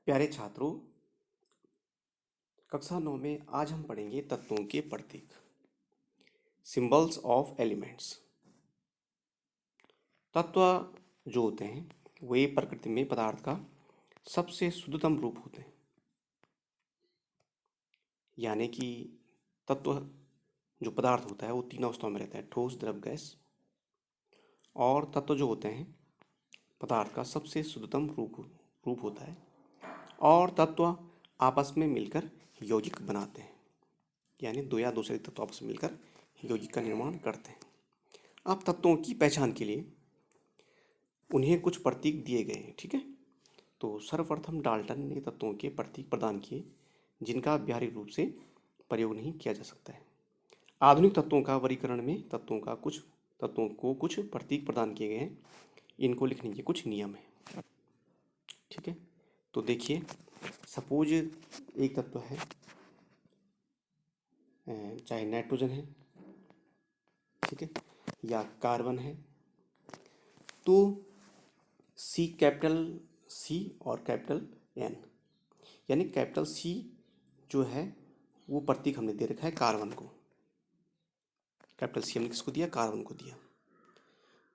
प्यारे छात्रों, कक्षा 9 में आज हम पढ़ेंगे तत्वों के प्रतीक, सिंबल्स ऑफ एलिमेंट्स। तत्व जो होते हैं वे प्रकृति में पदार्थ का सबसे शुद्धतम रूप होते हैं। यानी कि तत्व जो पदार्थ होता है वो तीन अवस्थाओं में रहता है: ठोस, द्रव, गैस। और तत्व जो होते हैं पदार्थ का सबसे शुद्धतम रूप होता है। और तत्व आपस में मिलकर यौगिक बनाते हैं, यानी दो या दो से अधिक तत्व आपस में मिलकर यौगिक का निर्माण करते हैं। अब तत्वों की पहचान के लिए उन्हें कुछ प्रतीक दिए गए हैं, ठीक है। तो सर्वप्रथम डाल्टन ने तत्वों के प्रतीक प्रदान किए जिनका व्यावहारिक रूप से प्रयोग नहीं किया जा सकता है। आधुनिक तत्वों का वर्गीकरण में तत्वों को कुछ प्रतीक प्रदान किए गए हैं। इनको लिखने के कुछ नियम हैं, ठीक है। तो देखिए, सपोज एक तत्व है, चाहे नाइट्रोजन है, ठीक है, या कार्बन है, तो कैपिटल सी और कैपिटल एन, यानी कैपिटल सी जो है वो प्रतीक हमने दे रखा है कार्बन को। कैपिटल सी हमने किसको दिया? कार्बन को दिया।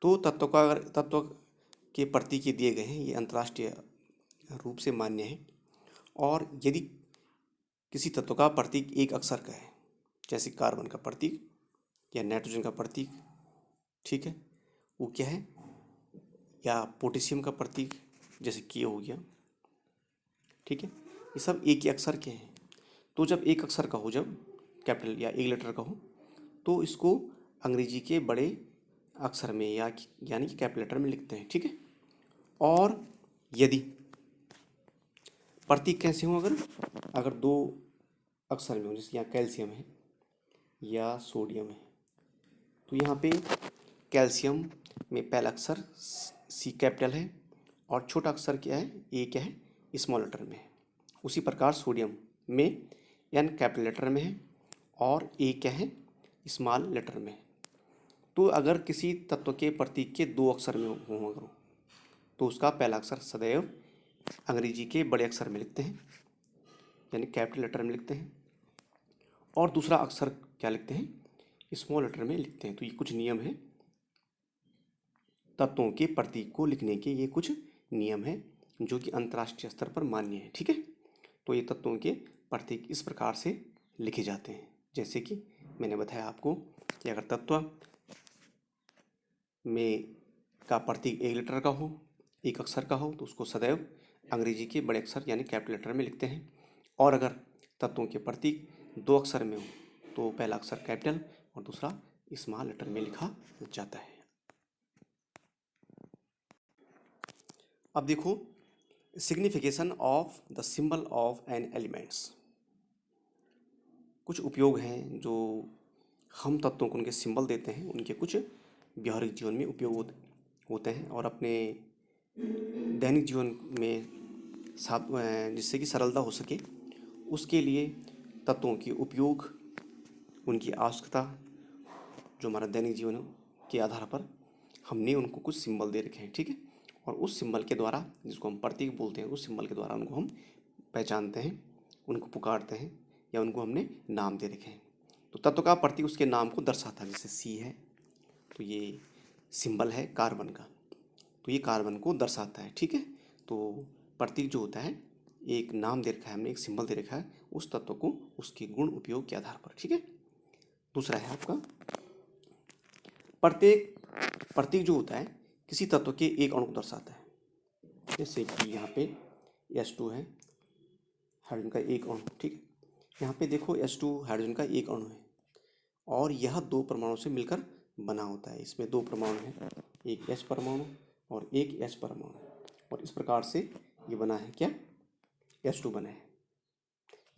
तो तत्व के प्रतीक ये दिए गए हैं, ये अंतर्राष्ट्रीय रूप से मान्य है। और यदि किसी तत्व का प्रतीक एक अक्षर का है, जैसे कार्बन का प्रतीक या नाइट्रोजन का प्रतीक, ठीक है, वो क्या है, या पोटेशियम का प्रतीक जैसे के हो गया, ठीक है, ये सब एक ही अक्षर के हैं। तो जब एक अक्षर का हो, जब कैपिटल या एक लेटर का हो, तो इसको अंग्रेजी के बड़े अक्षर में यानी कि कैपिटल लेटर में लिखते हैं, ठीक है। और यदि प्रतीक कैसे हो, अगर दो अक्षर में हो, जैसे यहाँ कैल्शियम है या सोडियम है, तो यहाँ पे कैल्शियम में पहला अक्षर सी कैपिटल है और छोटा अक्षर क्या है, ए क्या है, स्मॉल लेटर में है। उसी प्रकार सोडियम में एन कैपिटल लेटर में है और ए क्या है, स्मॉल लेटर में है। तो अगर किसी तत्व के प्रतीक के दो अक्षर में हो तो उसका पहला अक्षर सदैव अंग्रेजी के बड़े अक्षर में लिखते हैं, यानी कैपिटल लेटर में लिखते हैं, और दूसरा अक्षर क्या लिखते हैं, स्मॉल लेटर में लिखते हैं। तो ये कुछ नियम है तत्वों के प्रतीक को लिखने के, ये कुछ नियम है जो कि अंतर्राष्ट्रीय स्तर पर मान्य है, ठीक है। तो ये तत्वों के प्रतीक इस प्रकार से लिखे जाते हैं, जैसे कि मैंने बताया आपको कि अगर तत्व में का प्रतीक एक लेटर का हो, एक अक्षर का हो, तो उसको सदैव अंग्रेजी के बड़े अक्षर यानी कैपिटल लेटर में लिखते हैं। और अगर तत्वों के प्रतीक दो अक्षर में हो तो पहला अक्षर कैपिटल और दूसरा स्मॉल लेटर में लिखा जाता है। अब देखो, signification of the symbol of an elements. कुछ उपयोग हैं जो हम तत्वों को उनके सिंबल देते हैं, उनके कुछ व्यवहारिक जीवन में उपयोग होते हैं और अपने दैनिक जीवन में जिससे कि सरलता हो सके उसके लिए तत्वों के उपयोग, उनकी आवश्यकता, जो हमारा दैनिक जीवन के आधार पर हमने उनको कुछ सिंबल दे रखे हैं, ठीक है। और उस सिंबल के द्वारा, जिसको हम प्रतीक बोलते हैं, उस सिंबल के द्वारा उनको हम पहचानते हैं, उनको पुकारते हैं या उनको हमने नाम दे रखे हैं। तो तत्व का प्रतीक उसके नाम को दर्शाता है। जैसे सी है तो ये सिंबल है कार्बन का, तो ये कार्बन को दर्शाता है, ठीक है। तो प्रतीक जो होता है, एक नाम दे रखा है हमने, एक सिंबल दे रखा है उस तत्व को उसके गुण उपयोग के आधार पर, ठीक है। दूसरा है आपका प्रत्येक प्रतीक जो होता है किसी तत्व के एक अणु को दर्शाता है। जैसे कि यहाँ पे H2 है, हाइड्रोजन का एक अणु, ठीक है। यहाँ पे देखो H2 हाइड्रोजन का एक अणु है और यह दो परमाणु से मिलकर बना होता है। इसमें दो परमाणु हैं, एक H परमाणु और एक H परमाणु, और इस प्रकार से ये बना है क्या, H2 बना है।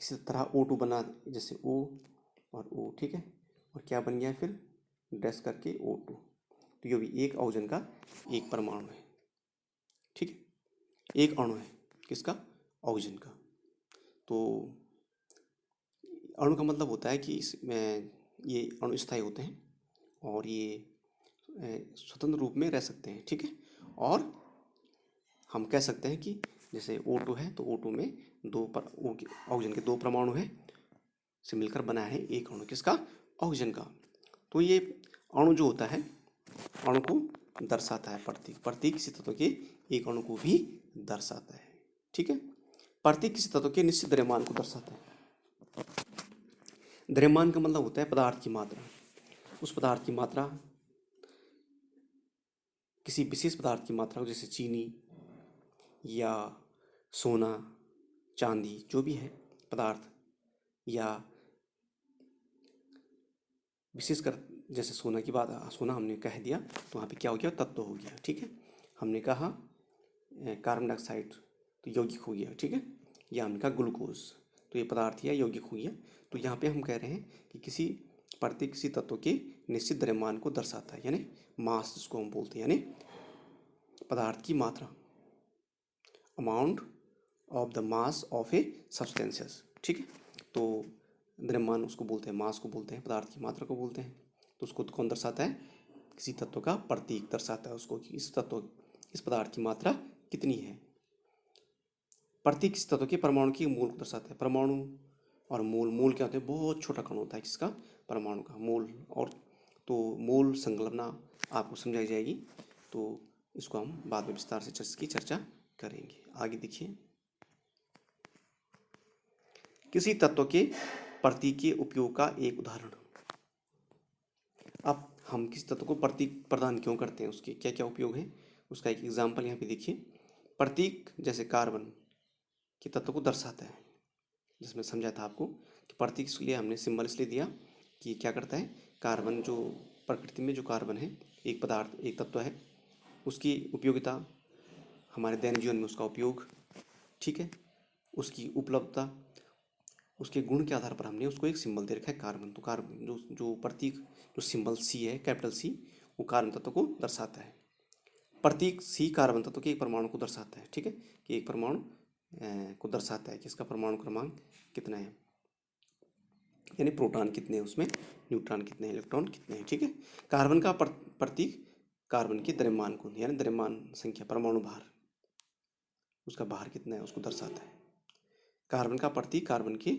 इसी तरह O2 बना, जैसे O और O, ठीक है, और क्या बन गया फिर डैश करके O2। तो ये भी एक ऑक्सीजन का एक परमाणु है, ठीक है, एक अणु है किसका, ऑक्सीजन का। तो अणु का मतलब होता है कि इसमें ये अणु स्थायी होते हैं और ये स्वतंत्र रूप में रह सकते हैं, ठीक है। और हम कह सकते हैं कि जैसे O2 है तो O2 में ऑक्सीजन के 2 परमाणु है से मिलकर बना है एक अणु किसका, ऑक्सीजन का। तो ये अणु जो होता है अणु को दर्शाता है प्रतीक। प्रतीक किसी तत्व के एक अणु को भी दर्शाता है। ठीक है, प्रतीक किसी तत्व के निश्चित द्रव्यमान को दर्शाता है। द्रव्यमान का मतलब होता है पदार्थ की मात्रा। उस पदार्थ की मात्रा, किसी विशेष पदार्थ की मात्रा, जैसे चीनी या सोना चांदी जो भी है पदार्थ, या विशेषकर जैसे सोना की बात, सोना हमने कह दिया तो वहाँ पे क्या हो गया, तत्व हो गया। ठीक है, हमने कहा कार्बन डाइऑक्साइड तो यौगिक हो गया। ठीक है, या हमने कहा ग्लूकोज तो ये पदार्थ या यौगिक हो गया। तो यहाँ पे हम कह रहे हैं कि किसी प्रतीक किसी तत्व के निश्चित द्रव्यमान को दर्शाता है, यानी मास जिसको हम बोलते हैं, यानी पदार्थ की मात्रा, amount of the mass of A substances. ठीक है, तो द्रव्यमान उसको बोलते हैं, मास को बोलते हैं, पदार्थ की मात्रा को बोलते हैं। तो उसको कौन दर्शाता है, किसी तत्व का प्रतीक दर्शाता है उसको कि इस तत्व, इस पदार्थ की मात्रा कितनी है। प्रतीक किसी तत्व के परमाणु की मूल को दर्शाता है। परमाणु और मूल, मूल क्या होता है, बहुत छोटा कण होता है किसका, परमाणु का मूल। और तो मूल संकल्पना आपको समझाई जाएगी, तो इसको हम बाद में विस्तार से इसकी चर्चा करेंगे। आगे देखिए, किसी तत्व के प्रतीक के उपयोग का एक उदाहरण। अब हम किसी तत्व को प्रतीक प्रदान क्यों करते हैं, उसके क्या क्या उपयोग है, उसका एक एग्जाम्पल यहाँ पे देखिए। प्रतीक जैसे कार्बन के तत्व को दर्शाता है, जिसमें समझा था आपको कि प्रतीक इसलिए हमने सिंबल इसलिए दिया कि क्या करता है, कार्बन जो प्रकृति में जो कार्बन है एक पदार्थ, एक तत्व है, उसकी उपयोगिता, हमारे दैनिक जीवन में उसका उपयोग, ठीक है, उसकी उपलब्धता, उसके गुण के आधार पर हमने उसको एक सिंबल दे रखा है कार्बन। तो कार्बन जो जो प्रतीक, जो सिंबल सी है, कैपिटल सी, वो कार्बन तत्व को दर्शाता है। प्रतीक सी कार्बन तत्व के एक परमाणु को दर्शाता है। ठीक है, कि एक परमाणु को दर्शाता है कि इसका परमाणु क्रमांक कितना है, यानी प्रोटॉन कितने हैं उसमें, न्यूट्रॉन कितने हैं, इलेक्ट्रॉन कितने हैं। ठीक है, कार्बन का प्रतीक कार्बन के द्रव्यमान को, यानी द्रव्यमान संख्या, परमाणु भार, उसका भार कितना है उसको दर्शाता है। कार्बन का प्रतीक कार्बन के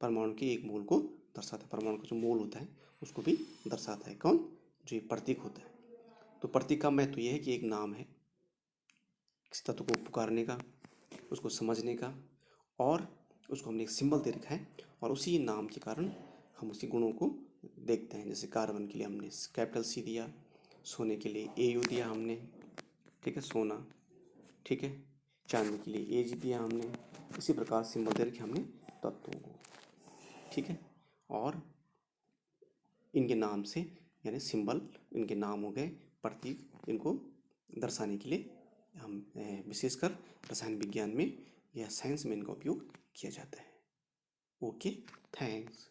परमाणु के एक मोल को दर्शाता है। परमाणु का जो मोल होता है उसको भी दर्शाता है। कौन, जो ये प्रतीक होता है। तो प्रतीक का महत्व यह है कि एक नाम है किसी तत्व को पुकारने का, उसको समझने का, और उसको हमने एक सिंबल दे रखा है, और उसी नाम के कारण हम उसके गुणों को देखते हैं। जैसे कार्बन के लिए हमने कैपिटल सी दिया, सोने के लिए AU दिया हमने, ठीक है, सोना, ठीक है, चांदी के लिए AG दिया हमने। इसी प्रकार सिंबल दे रखे हमने तत्वों को, ठीक है, और इनके नाम से, यानी सिंबल इनके नाम हो गए, प्रतीक इनको दर्शाने के लिए हम विशेषकर रसायन विज्ञान में या साइंस में इनका उपयोग किया जाता है। Okay, thanks.